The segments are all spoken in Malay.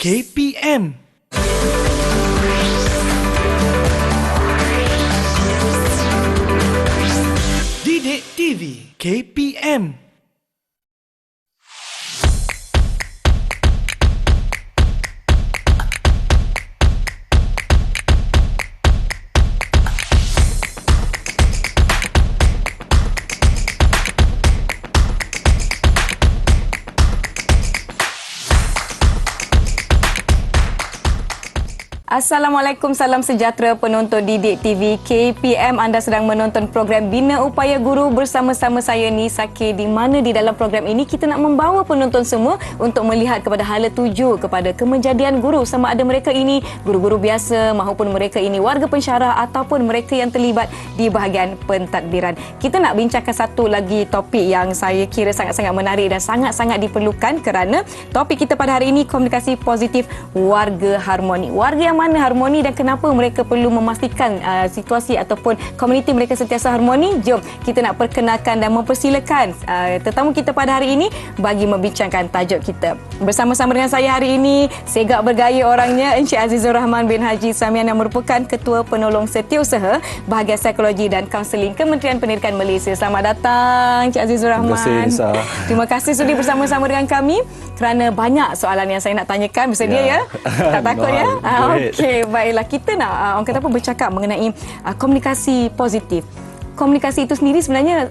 KPM. Didik TV KPM. Assalamualaikum, salam sejahtera penonton Didik TV KPM. Anda sedang menonton program Bina Upaya Guru bersama-sama saya Nisa K, di mana di dalam program ini kita nak membawa penonton semua untuk melihat kepada hala tuju kepada kemenjadian guru, sama ada mereka ini guru-guru biasa maupun mereka ini warga pensyarah ataupun mereka yang terlibat di bahagian pentadbiran. Kita nak bincangkan satu lagi topik yang saya kira sangat-sangat menarik dan sangat-sangat diperlukan, kerana topik kita pada hari ini komunikasi positif warga harmoni. Warga yang mana harmoni dan kenapa mereka perlu memastikan situasi ataupun komuniti mereka sentiasa harmoni? Jom kita nak perkenalkan dan mempersilakan tetamu kita pada hari ini bagi membincangkan tajuk kita. Bersama-sama dengan saya hari ini, segak bergaya orangnya, Encik Azizur Rahman bin Haji Samian yang merupakan Ketua Penolong Setiausaha Bahagian Psikologi dan Kaunseling Kementerian Pendidikan Malaysia. Selamat datang Encik Azizur Rahman. Terima kasih, Nisa. Terima kasih sudi bersama-sama dengan kami, kerana banyak soalan yang saya nak tanyakan. Bersedia ya? Tak takut ya? Okey, baiklah. Kita nak orang kata apa, bercakap mengenai komunikasi positif. Komunikasi itu sendiri sebenarnya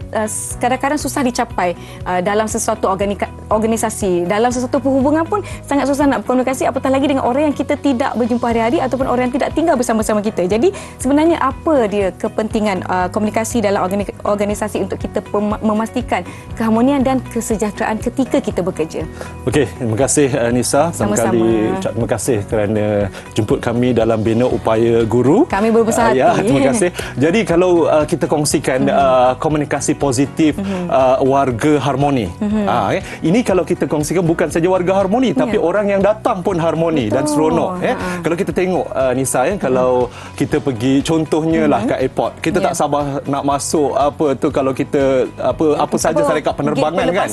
kadang-kadang susah dicapai dalam sesuatu organisasi, dalam sesuatu perhubungan pun sangat susah nak berkomunikasi, apatah lagi dengan orang yang kita tidak berjumpa hari-hari ataupun orang yang tidak tinggal bersama-sama kita. Jadi sebenarnya apa dia kepentingan komunikasi dalam organisasi untuk kita memastikan keharmonian dan kesejahteraan ketika kita bekerja? Okey, terima kasih Nisa. Sama-sama. Terima kasih kerana jemput kami dalam Bina Upaya Guru. Kami berbesar hati. Ya, terima kasih. Jadi kalau kita kongsikan komunikasi positif warga harmoni. Ini kalau kita kongsikan bukan saja warga harmoni, tapi orang yang datang pun harmoni. Betul. Dan seronok. Kalau kita tengok Nisa, kalau kita pergi contohnya lah kat airport, kita tak sabar nak masuk apa tu, kalau kita apa saja syarikat penerbangan kan.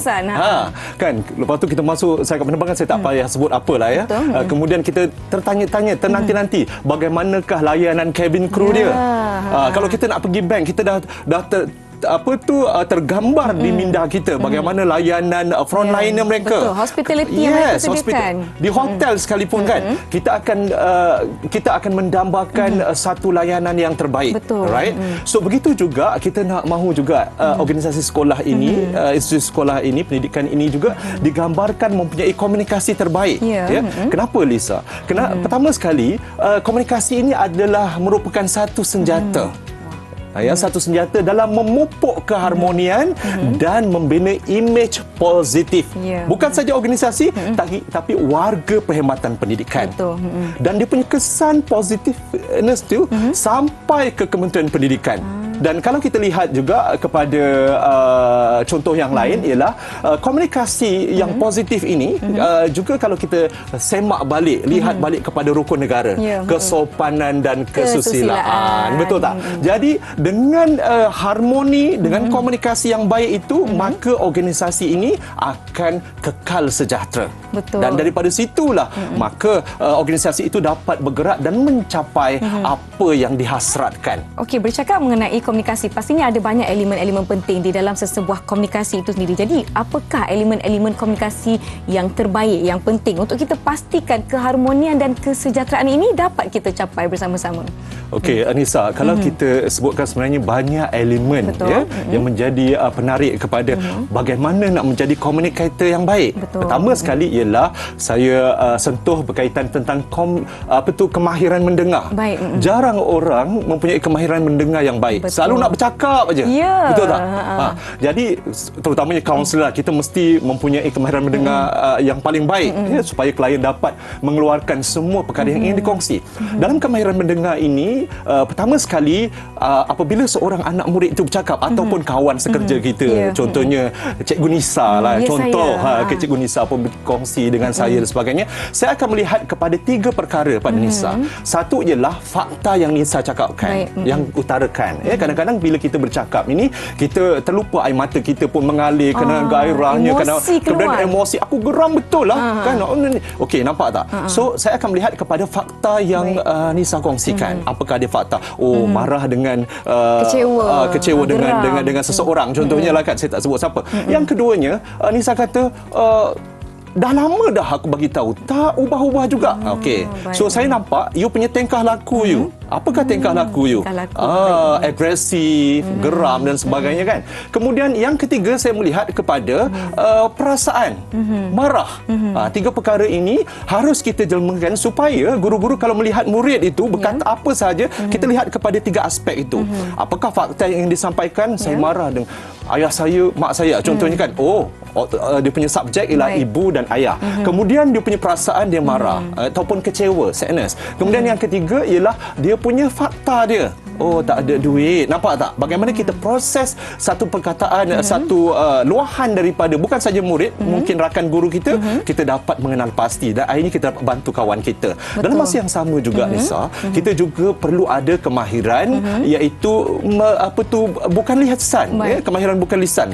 Kan. Lepas tu kita masuk syarikat penerbangan, saya tak payah sebut apalah ya. Kemudian kita tertanya-tanya, ternanti-nanti bagaimanakah layanan cabin crew dia. Kalau kita nak pergi bank, kita dah tergambar di minda kita bagaimana layanan frontliner mereka. Betul, hospitality yang mereka sediakan. Di hotel sekalipun kan, kita akan mendambakan satu layanan yang terbaik. Betul. Right? So begitu juga kita nak mahu juga organisasi sekolah ini, institusi sekolah ini, pendidikan ini juga digambarkan mempunyai komunikasi terbaik. Kenapa, Lisa? Pertama sekali, komunikasi ini adalah merupakan satu senjata. Satu senjata dalam memupuk keharmonian dan membina imej positif. Bukan saja organisasi, tapi warga perkhidmatan pendidikan. Betul. Dan dia punya kesan positifness tu sampai ke Kementerian Pendidikan. Dan kalau kita lihat juga kepada contoh yang lain, ialah komunikasi yang positif ini juga kalau kita semak balik, lihat balik kepada rukun negara, kesopanan dan kesusilaan. Betul tak? Jadi dengan harmoni, dengan komunikasi yang baik itu, maka organisasi ini akan kekal sejahtera. Betul. Dan daripada situlah maka organisasi itu dapat bergerak dan mencapai apa yang dihasratkan. Okey, bercakap mengenai komunikasi, pastinya ada banyak elemen-elemen penting di dalam sesebuah komunikasi itu sendiri. Jadi, apakah elemen-elemen komunikasi yang terbaik, yang penting untuk kita pastikan keharmonian dan kesejahteraan ini dapat kita capai bersama-sama? Okey, Anissa, kalau kita sebutkan sebenarnya banyak elemen yang menjadi penarik kepada bagaimana nak menjadi komunikator yang baik. Betul. Pertama sekali ialah saya sentuh berkaitan tentang kemahiran mendengar. Jarang orang mempunyai kemahiran mendengar yang baik. Betul. Selalu nak bercakap aja. Betul tak? Jadi terutamanya kaunselor, kita mesti mempunyai kemahiran mendengar yang paling baik supaya klien dapat mengeluarkan semua perkara yang ingin dikongsi. Dalam kemahiran mendengar ini, pertama sekali apabila seorang anak murid itu bercakap ataupun kawan sekerja kita, contohnya Cikgu Nisa lah, Cikgu Nisa pun berkongsi dengan saya dan sebagainya, saya akan melihat kepada 3 perkara pada Nisa. Satu ialah fakta yang Nisa cakapkan, yang utarakan. kadang-kadang bila kita bercakap ini, kita terlupa air mata kita pun mengalir kerana gairahnya, kerana kemudian emosi. Aku geram betul lah. Kan? Okey, nampak tak? So, saya akan melihat kepada fakta yang Nisa kongsikan. Apakah dia fakta? Marah dengan kecewa dengan seseorang, contohnya lah kan, saya tak sebut siapa. Yang keduanya, Nisa kata dah lama dah aku bagi tahu, tak ubah-ubah juga. Okey. So saya nampak you punya tingkah laku you. Apakah tingkah laku you? Agresif, geram dan sebagainya kan. Kemudian yang ketiga, saya melihat kepada perasaan, marah. Tiga perkara ini harus kita jelmakan supaya guru-guru kalau melihat murid itu berkata apa sahaja, kita lihat kepada tiga aspek itu. Apakah fakta yang disampaikan, saya marah dengan ayah saya, mak saya contohnya kan. Dia punya subjek ialah ibu dan ayah. Kemudian dia punya perasaan, dia marah ataupun kecewa, sadness. Kemudian yang ketiga ialah dia punya fakta dia. Tak ada duit. Nampak tak? Bagaimana kita proses satu perkataan, satu luahan daripada bukan saja murid, mungkin rakan guru kita, kita dapat mengenal pasti dan akhirnya kita dapat bantu kawan kita. Betul. Dalam masa yang sama juga Nisa, kita juga perlu ada kemahiran iaitu bukan lisan, kemahiran bukan lisan.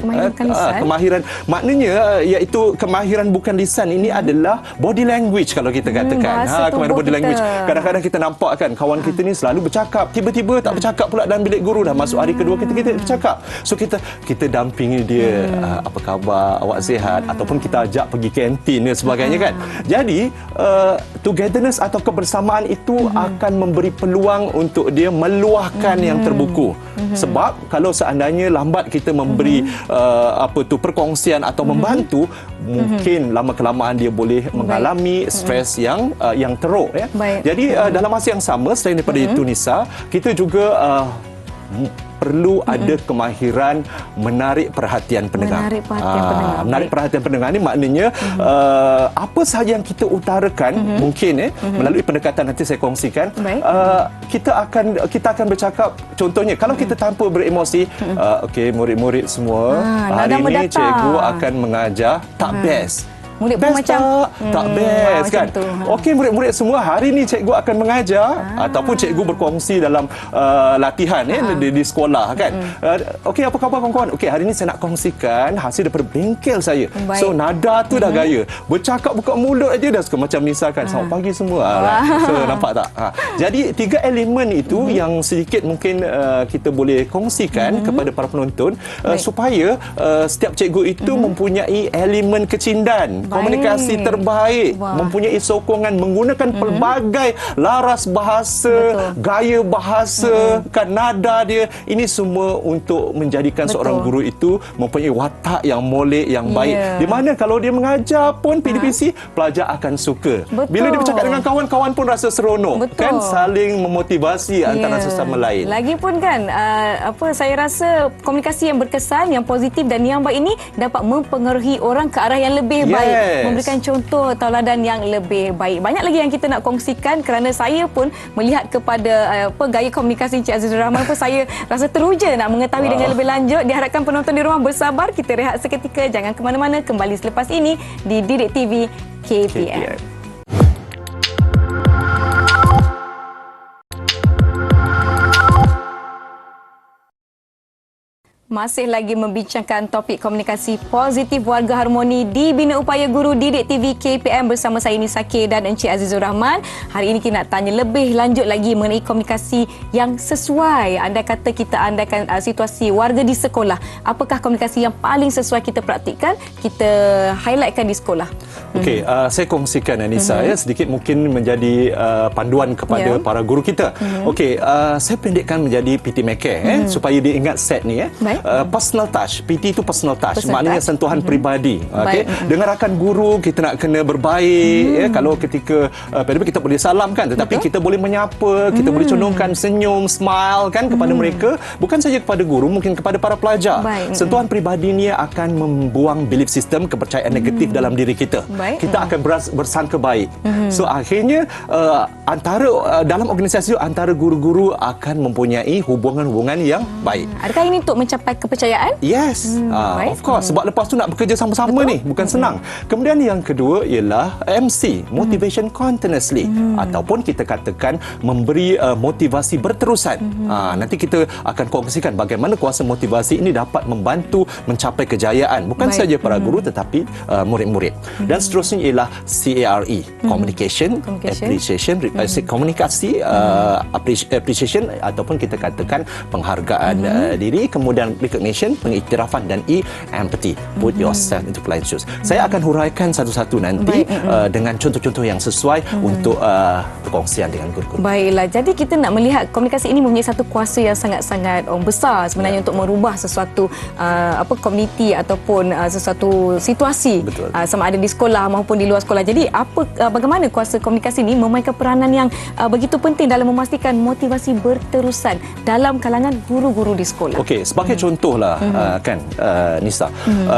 Kemahiran maknanya iaitu kemahiran bukan lisan ini adalah body language kalau kita katakan. Kemahiran body language. Kadang-kadang kita nampak kan kawan kita ni selalu bercakap, tiba-tiba tak bercakap pula dalam bilik guru, dah masuk hari kedua kita bercakap. So kita dampingi dia, apa khabar, awak sihat, ataupun kita ajak pergi kantin dan sebagainya kan. Jadi togetherness atau kebersamaan itu akan memberi peluang untuk dia meluahkan yang terbuku. Sebab kalau seandainya lambat kita memberi perkongsian atau membantu, mungkin lama-kelamaan dia boleh mengalami stres yang teruk ya. Jadi dalam masa yang sama, selain daripada itu Nisa, kita juga perlu ada kemahiran menarik perhatian pendengar. Menarik perhatian pendengar ni maknanya apa sahaja yang kita utarakan mungkin melalui pendekatan nanti saya kongsikan, kita akan bercakap. Contohnya kalau kita tanpa beremosi, okey murid-murid semua, hari ini cikgu akan mengajar tak best. Murid pun best macam tak best kan. Okey murid-murid semua, hari ni cikgu akan mengajar ataupun cikgu berkongsi dalam latihan di sekolah kan. Okey, apa khabar kawan-kawan? Okey, hari ni saya nak kongsikan hasil daripada bengkel saya. So nada tu dah gaya. Bercakap buka mulut aja dah suka macam Nisa kan. Selamat pagi semua. So nampak tak? Jadi tiga elemen itu yang sedikit mungkin kita boleh kongsikan kepada para penonton supaya setiap cikgu itu mempunyai elemen kecindan, komunikasi terbaik, mempunyai sokongan menggunakan pelbagai laras bahasa, gaya bahasa, kan nada dia. Ini semua untuk menjadikan seorang guru itu mempunyai watak yang molek, yang baik. Di mana kalau dia mengajar pun PDPC, pelajar akan suka. Bila dia bercakap dengan kawan-kawan pun rasa seronok. Kan saling memotivasi antara sesama lain. Lagipun kan saya rasa komunikasi yang berkesan, yang positif dan yang baik ini dapat mempengaruhi orang ke arah yang lebih baik. Memberikan contoh tauladan yang lebih baik. Banyak lagi yang kita nak kongsikan kerana saya pun melihat kepada gaya komunikasi Encik Azizur Rahman pun saya rasa teruja nak mengetahui dengan lebih lanjut. Diharapkan penonton di rumah bersabar. Kita rehat seketika. Jangan ke mana-mana. Kembali selepas ini di Didik TV KPM. Masih lagi membincangkan topik komunikasi positif warga harmoni di Bina Upaya Guru Didik TV KPM bersama saya Nisa K dan Encik Azizur Rahman. Hari ini kita nak tanya lebih lanjut lagi mengenai komunikasi yang sesuai. Anda kata kita andaikan situasi warga di sekolah. Apakah komunikasi yang paling sesuai kita praktikkan? Kita highlightkan di sekolah. Okey, saya kongsikan Nisa sedikit mungkin menjadi panduan kepada para guru kita. Okey, saya pendekkan menjadi PT Maker supaya dia ingat set ni personal touch. PT itu personal touch. Maknanya sentuhan peribadi. Okey. Dengan rakan guru kita nak kena berbaik kalau ketika kita boleh salam kan, tetapi kita boleh menyapa, kita boleh condongkan senyum, smile kan kepada mereka, bukan saja kepada guru, mungkin kepada para pelajar. Sentuhan peribadi ni akan membuang belief system, kepercayaan negatif dalam diri kita. Kita akan bersangka baik. So akhirnya dalam organisasi antara guru-guru akan mempunyai hubungan-hubungan yang baik. Adakah ini untuk mencapai mencapai kepercayaan? Yes, baik. of course. Sebab lepas tu nak bekerja sama-sama ni bukan senang. Kemudian yang kedua ialah MC, motivation continuously, ataupun kita katakan memberi motivasi berterusan. Nanti kita akan kongsikan bagaimana kuasa motivasi ini dapat membantu mencapai kejayaan bukan saja para guru tetapi murid-murid. Dan seterusnya ialah CARE, communication, appreciation, komunikasi, appreciation ataupun kita katakan penghargaan diri, kemudian recognition, pengiktirafan, dan empathy, put yourself into client shoes. Saya akan huraikan satu-satu nanti dengan contoh-contoh yang sesuai untuk perkongsian dengan guru-guru. Baiklah, jadi kita nak melihat komunikasi ini mempunyai satu kuasa yang sangat-sangat besar sebenarnya untuk merubah sesuatu komuniti ataupun sesuatu situasi, sama ada di sekolah maupun di luar sekolah. Jadi bagaimana kuasa komunikasi ini memainkan peranan yang begitu penting dalam memastikan motivasi berterusan dalam kalangan guru-guru di sekolah. Okey, sebagai contohlah kan Nisa,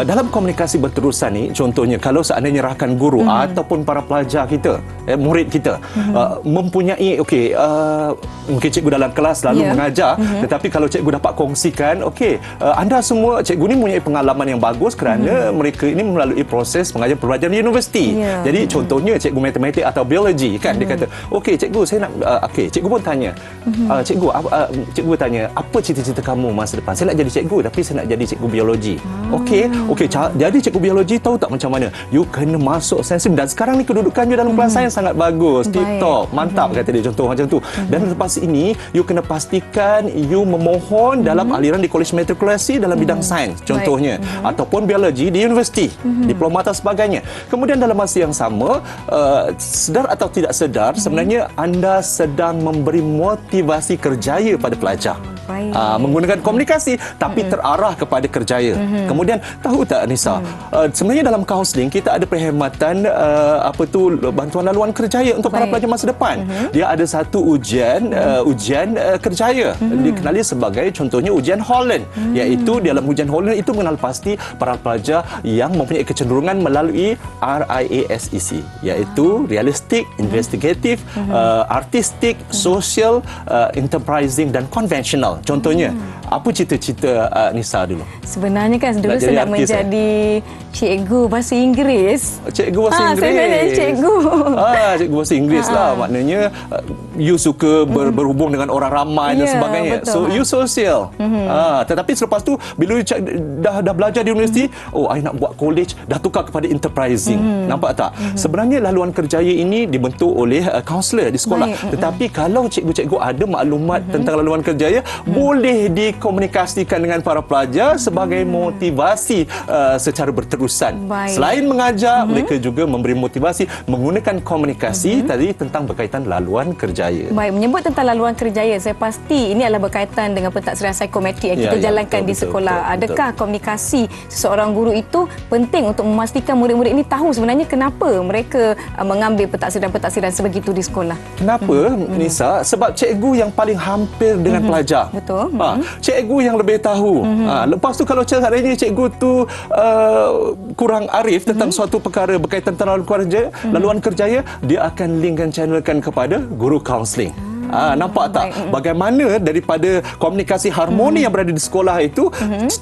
dalam komunikasi berterusan ni, contohnya kalau seandainya rakan guru ataupun para pelajar kita, murid kita mempunyai mungkin cikgu dalam kelas selalu mengajar, tetapi kalau cikgu dapat kongsikan, anda semua, cikgu ni mempunyai pengalaman yang bagus kerana mereka ini melalui proses pengajaran pelajaran di universiti. Jadi contohnya cikgu matematik atau biologi kan, dia kata, cikgu saya nak cikgu pun tanya, cikgu tanya, apa cita-cita kamu masa depan? Saya nak jadi cikgu tapi saya nak jadi cikgu biologi. Jadi cikgu biologi tahu tak macam mana? You kena masuk sensitif, dan sekarang ni kedudukan you dalam kelas sains sangat bagus, tip-top, mantap kata dia, contoh macam tu. Dan lepas ini you kena pastikan you memohon dalam aliran di kolej matrikulasi dalam bidang sains contohnya, ataupun biologi di universiti, diploma atau sebagainya. Kemudian dalam masa yang sama, sedar atau tidak sedar, sebenarnya anda sedang memberi motivasi kerjaya pada pelajar. Menggunakan komunikasi tapi terarah kepada kerjaya. Kemudian tahu tak Nisa, sebenarnya dalam kaunseling kita ada perkhidmatan bantuan laluan kerjaya untuk para pelajar masa depan. Dia ada satu ujian kerjaya, dikenali sebagai contohnya ujian Holland, iaitu dalam ujian Holland itu mengenal pasti para pelajar yang mempunyai kecenderungan melalui RIASEC, iaitu realistic, investigative, artistic, social, enterprising, dan conventional. Contohnya, apa cita-cita Nisa dulu? Sebenarnya kan dulu saya nak menjadi cikgu bahasa Inggeris. Cikgu bahasa Inggeris? Saya nak jadi cikgu. Cikgu bahasa Inggeris lah. Maknanya, you suka berhubung dengan orang ramai dan sebagainya. Betul. So, you social. Tetapi selepas tu, bila you dah belajar di universiti, I nak buat college, dah tukar kepada enterprising. Nampak tak? Sebenarnya laluan kerjaya ini dibentuk oleh kaunselor di sekolah. Tetapi kalau cikgu-cikgu ada maklumat tentang laluan kerjaya, boleh dikomunikasikan dengan para pelajar sebagai motivasi secara berterusan. Selain mengajar, mereka juga memberi motivasi menggunakan komunikasi tadi tentang berkaitan laluan kerjaya. Baik, menyebut tentang laluan kerjaya, saya pasti ini adalah berkaitan dengan pentaksirian psikometrik yang kita jalankan di sekolah. Adakah komunikasi seseorang guru itu penting untuk memastikan murid-murid ini tahu sebenarnya kenapa mereka mengambil pentaksiran sebegitu di sekolah? Kenapa, Nisa? Sebab cikgu yang paling hampir dengan pelajar. Betul. Cikgu yang lebih tahu. Lepas tu kalau seandainya cikgu tu kurang arif tentang suatu perkara berkaitan dengan laluan kerjaya, dia akan linkkan, channelkan kepada guru kaunseling. Nampak tak bagaimana daripada komunikasi harmoni yang berada di sekolah itu,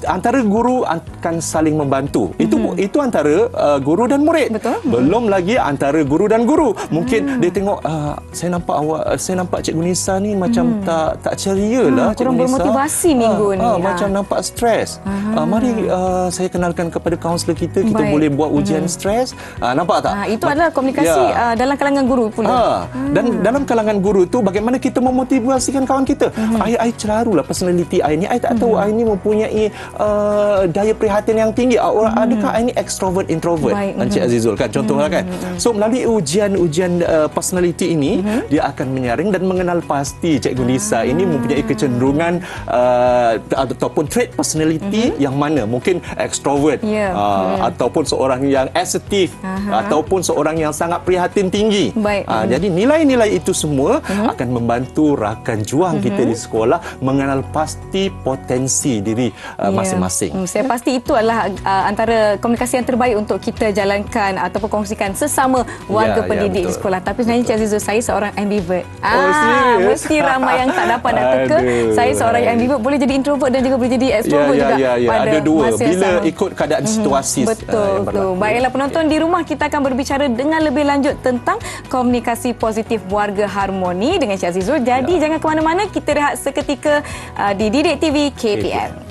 antara guru akan saling membantu. Itu antara guru dan murid. Betul. Belum lagi antara guru dan guru. Mungkin dia tengok, saya nampak Cikgu Nisa ni macam tak ceria lah. Kurang bermotivasi minggu ni. Macam nampak stres. Mari saya kenalkan kepada kaunselor kita boleh buat ujian stres. Nampak tak? Itu adalah komunikasi dalam kalangan guru pula. Dan dalam kalangan guru tu, bagaimana kita memotivasikan kawan kita. I celarulah personality I ni. I tak tahu I ni mempunyai daya prihatin yang tinggi. Adakah I ni extrovert, introvert? Encik Azizul kan, contohnya kan. So melalui ujian personality ini, dia akan menyaring dan mengenal pasti Cikgu Nisa ini mempunyai kecenderungan ataupun trait personality yang mana. Mungkin extrovert, ataupun seorang yang assertif, ataupun seorang yang sangat prihatin tinggi. Jadi nilai-nilai itu semua akan membantu rakan juang kita di sekolah mengenal pasti potensi diri masing-masing. Saya pasti itu adalah antara komunikasi yang terbaik untuk kita jalankan ataupun kongsikan sesama warga pendidik di sekolah. Tapi sebenarnya Cik Azizul, saya seorang ambivert. Mesti ramai yang tak dapat nak teka. Saya seorang yang ambivert, boleh jadi introvert dan juga boleh jadi extrovert juga pada ada dua masa bila sama. Ikut keadaan situasi. Betul. Baiklah penonton di rumah, kita akan berbicara dengan lebih lanjut tentang komunikasi positif warga harmoni dengan Cik Azizul. Jadi jangan ke mana-mana, kita rehat seketika di Didik TV KPM.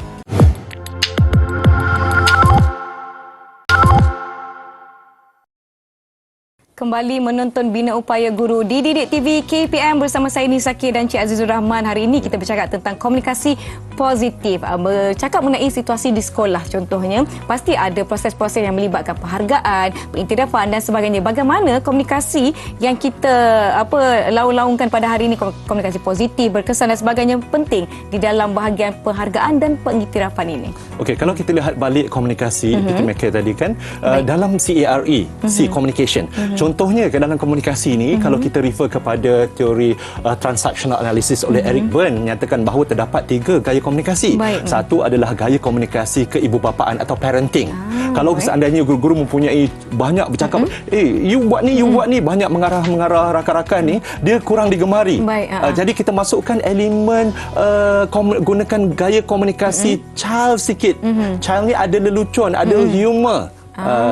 Kembali menonton Bina Upaya Guru di Didik TV KPM bersama saya Nisa K dan Cik Azizul Rahman. Hari ini kita bercakap tentang komunikasi positif. Bercakap mengenai situasi di sekolah contohnya, pasti ada proses-proses yang melibatkan penghargaan, pengiktirafan dan sebagainya. Bagaimana komunikasi yang kita laung-laungkan pada hari ini, komunikasi positif, berkesan dan sebagainya penting di dalam bahagian penghargaan dan pengiktirafan ini. Okey, kalau kita lihat balik komunikasi itu mereka tadi kan dalam CARE, C communication. Contohnya ke dalam komunikasi ini, kalau kita refer kepada teori transactional analysis oleh Eric Berne, nyatakan bahawa terdapat 3 gaya komunikasi. Satu adalah gaya komunikasi keibubapaan atau parenting. Kalau seandainya guru-guru mempunyai banyak bercakap, you buat ni, banyak mengarah rakan-rakan ni, dia kurang digemari. Jadi kita masukkan elemen gunakan gaya komunikasi child sikit. Child ni ada lelucon, ada humor.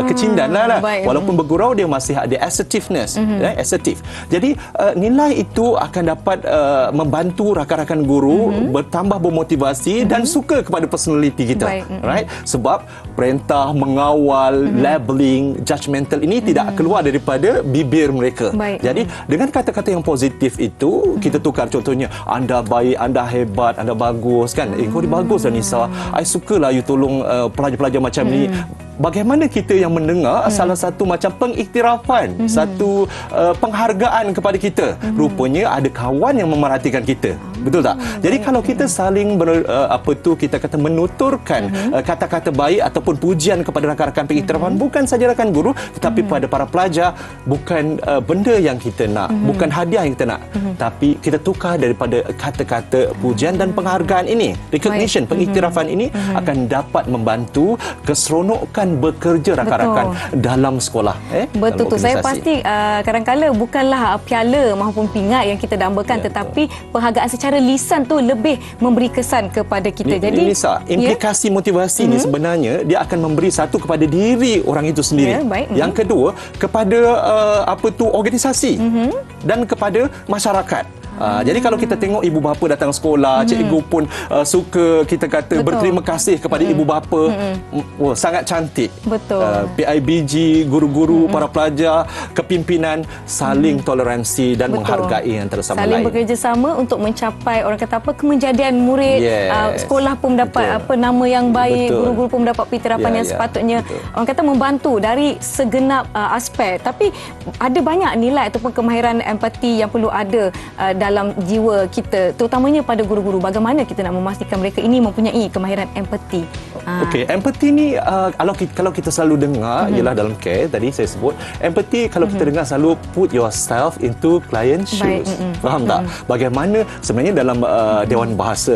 Kecindanan lah. Walaupun bergurau, dia masih ada assertiveness, assertive. Jadi nilai itu akan dapat membantu rakan-rakan guru bertambah bermotivasi dan suka kepada personality kita. Right? Sebab perintah, mengawal, labeling, judgemental ini tidak keluar daripada bibir mereka. Jadi dengan kata-kata yang positif itu, kita tukar contohnya, anda baik, anda hebat, anda bagus kan. Kau ni bagus lah Nisa. I sukalah you tolong pelajar-pelajar macam ni. Bagaimana kita yang mendengar salah satu macam pengiktirafan, satu penghargaan kepada kita. Rupanya ada kawan yang memerhatikan kita. Betul tak? Jadi kalau kita saling kita kata menuturkan kata-kata baik ataupun pujian kepada rakan-rakan pengiktirafan, bukan saja rakan guru tetapi pada para pelajar, bukan benda yang kita nak, bukan hadiah yang kita nak, tapi kita tukar daripada kata-kata pujian dan penghargaan ini. Recognition, pengiktirafan ini akan dapat membantu keseronokan bekerja rakan-rakan dalam sekolah. Betul tu. Saya pasti kadang-kala bukanlah piala maupun pingat yang kita dambakan, tetapi penghargaan secara lisan tu lebih memberi kesan kepada kita. Jadi Nisa, implikasi motivasi ni sebenarnya dia akan memberi satu kepada diri orang itu sendiri. Yang kedua kepada organisasi dan kepada masyarakat. Jadi kalau kita tengok ibu bapa datang sekolah, cikgu pun suka kita kata berterima kasih kepada ibu bapa. Sangat cantik. PIBG, guru-guru, para pelajar, kepimpinan saling toleransi dan menghargai antara sama lain. Saling bekerjasama untuk mencapai orang kata kemenjadian murid. Sekolah pun mendapat nama yang baik, guru-guru pun mendapat pengiktirafan yang sepatutnya. Orang kata membantu dari segenap aspek. Tapi ada banyak nilai ataupun kemahiran empati yang perlu ada dalam jiwa kita, terutamanya pada guru-guru. Bagaimana kita nak memastikan mereka ini mempunyai kemahiran empati? Okey, empati ni kalau kita selalu dengar ialah dalam care tadi saya sebut, empati kalau kita dengar selalu put yourself into client shoes. Faham tak? Bagaimana sebenarnya dalam Dewan Bahasa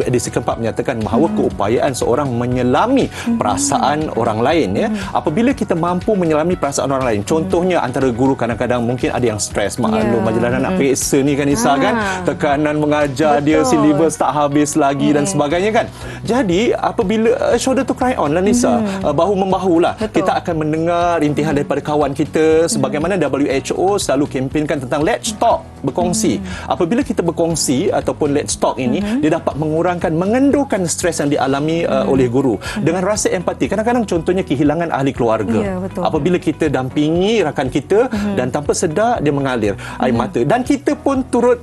edisi keempat menyatakan bahawa keupayaan seorang menyelami perasaan orang lain, apabila kita mampu menyelami perasaan orang lain. Contohnya antara guru kadang-kadang mungkin ada yang stres, maklum majalah anak periksa ni kan Nisa kan, tekanan mengajar, dia silibus tak habis lagi dan sebagainya kan. Jadi apabila shoulder to cry on lah Nisa, bahu-membahu lah, kita akan mendengar rintihan daripada kawan kita, sebagaimana WHO selalu kempenkan tentang let's talk, berkongsi. Apabila kita berkongsi ataupun let's talk ini, dia dapat mengendurkan stres yang dialami oleh guru. Dengan rasa empati, kadang-kadang contohnya kehilangan ahli keluarga. Apabila kita dampingi rakan kita dan tanpa sedar dia mengalir air mata dan kita pun turut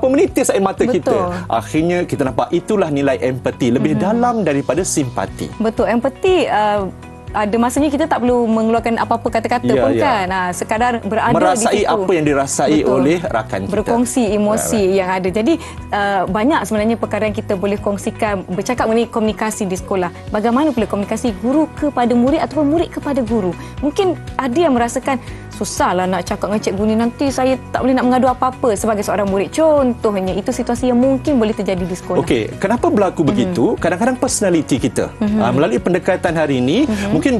menitis air mata kita. Akhirnya kita nampak itulah nilai empati, lebih dalam daripada simpati. Betul, empati ada masanya kita tak perlu mengeluarkan apa-apa kata-kata pun kan. Sekadar berada merasai di situ. Apa yang dirasai oleh rakan kita. Berkongsi emosi yang ada. Jadi banyak sebenarnya perkara yang kita boleh kongsikan, bercakap mengenai komunikasi di sekolah. Bagaimana pula komunikasi guru kepada murid ataupun murid kepada guru. Mungkin ada yang merasakan susahlah nak cakap dengan cikgu ni, nanti saya tak boleh nak mengadu apa-apa sebagai seorang murid. Contohnya, itu situasi yang mungkin boleh terjadi di sekolah. Okey, kenapa berlaku begitu? Kadang-kadang personaliti kita. Melalui pendekatan hari ini, mungkin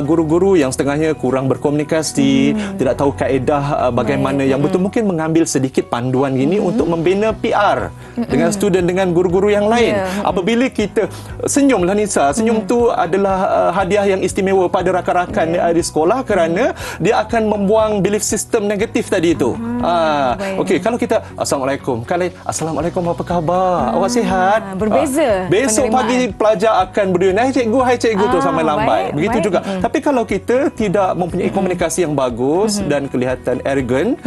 guru-guru yang setengahnya kurang berkomunikasi, tidak tahu kaedah bagaimana yang betul, mungkin mengambil sedikit panduan gini untuk membina PR dengan student, dengan guru-guru yang lain. Apabila kita senyumlah Nisa, senyum tu adalah hadiah yang istimewa pada rakan-rakan di sekolah, kerana dia akan membuang belief system negatif tadi itu. Okey, kalau kita Assalamualaikum, kalau Assalamualaikum, apa khabar? Awak sihat? Berbeza. Besok pagi pelajar akan berdua, hai cikgu tu sampai lambat. Begitu juga. Tapi kalau kita tidak mempunyai komunikasi yang bagus dan kelihatan arrogant,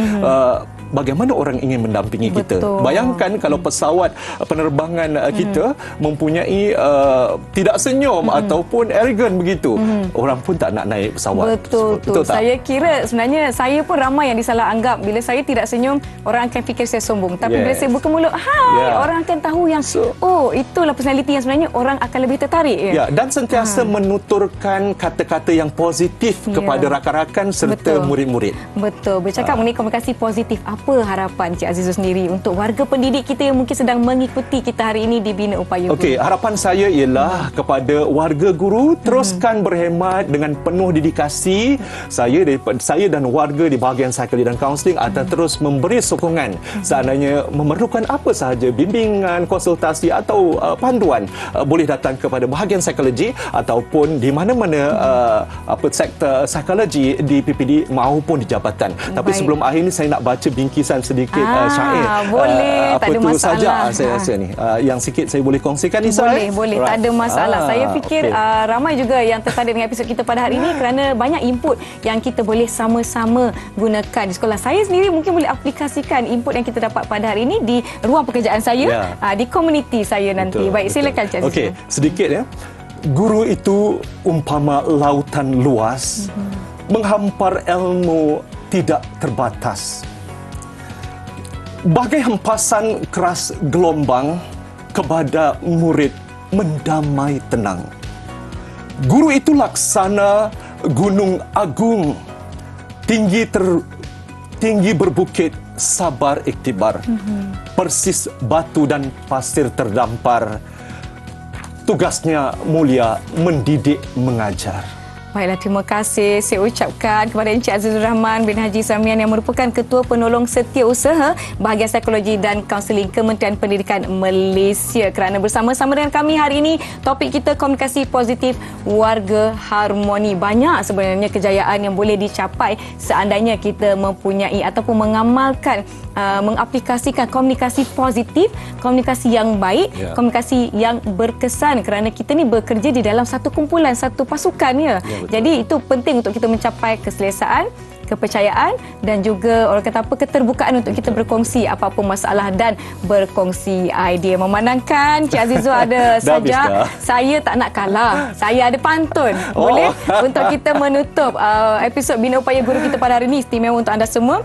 bagaimana orang ingin mendampingi kita? Bayangkan kalau pesawat penerbangan kita mempunyai tidak senyum ataupun arrogant begitu, orang pun tak nak naik pesawat. Betul tak? Saya kira sebenarnya saya pun ramai yang disalah anggap. Bila saya tidak senyum, orang akan fikir saya sombong. Tapi bila saya buka mulut, orang akan tahu yang itulah personality yang sebenarnya orang akan lebih tertarik. Dan sentiasa menuturkan kata-kata yang positif kepada rakan-rakan serta murid-murid. Betul. Bercakap mengenai komunikasi positif, apa harapan Cik Azizul sendiri untuk warga pendidik kita yang mungkin sedang mengikuti kita hari ini di Bina Upaya Guru? Okey, harapan saya ialah kepada warga guru, teruskan berhemat dengan penuh dedikasi. Saya dan warga di bahagian psikologi dan kaunseling akan terus memberi sokongan seandainya memerlukan apa sahaja bimbingan, konsultasi atau panduan, boleh datang kepada bahagian psikologi ataupun di mana-mana sektor psikologi di PPD maupun di jabatan. Tapi sebelum akhir ini saya nak baca bingkisan sedikit syair. Boleh, tak ada masalah. Saja saya rasa ni. Yang sikit saya boleh kongsikan ni. Boleh. Tak ada masalah. Saya fikir ramai juga yang tertarik dengan episod kita pada hari ini kerana banyak input yang kita boleh sama-sama gunakan di sekolah. Saya sendiri mungkin boleh aplikasikan input yang kita dapat pada hari ini di ruang pekerjaan saya, di komuniti saya nanti. Baik, silakan Cik Aziz. Okey, sedikit ya. Guru itu umpama lautan luas, menghampar ilmu tidak terbatas. Bagai hempasan keras gelombang, kepada murid mendamai tenang. Guru itu laksana gunung agung, tinggi berbukit, sabar iktibar. Persis batu dan pasir terdampar. Tugasnya mulia mendidik mengajar. Baiklah, terima kasih saya ucapkan kepada Encik Azizur Rahman bin Haji Samian yang merupakan Ketua Penolong Setiausaha Bahagian Psikologi dan Kaunseling Kementerian Pendidikan Malaysia kerana bersama-sama dengan kami hari ini. Topik kita komunikasi positif warga harmoni. Banyak sebenarnya kejayaan yang boleh dicapai seandainya kita mempunyai ataupun mengamalkan, mengaplikasikan komunikasi positif, komunikasi yang baik, komunikasi yang berkesan kerana kita ni bekerja di dalam satu kumpulan, satu pasukan ya. Jadi itu penting untuk kita mencapai keselesaan, kepercayaan dan juga orang kata apa, keterbukaan untuk kita berkongsi apa-apa masalah dan berkongsi idea. Memandangkan Cik Azizul ada sajak, saya tak nak kalah. Saya ada pantun. Boleh untuk kita menutup episod Bina Upaya Guru kita pada hari ini, istimewa untuk anda semua.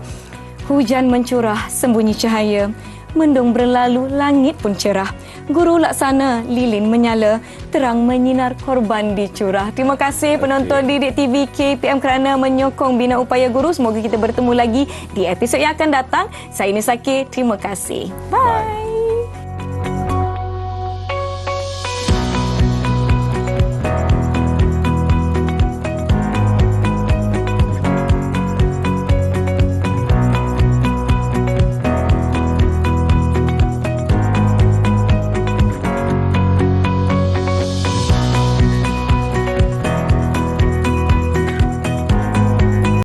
Hujan mencurah sembunyi cahaya, mendung berlalu langit pun cerah. Guru laksana lilin menyala, terang menyinar korban dicurah. Terima kasih penonton Didik TV KPM kerana menyokong Bina Upaya Guru. Semoga kita bertemu lagi di episod yang akan datang. Saya Nisaki, terima kasih. Bye.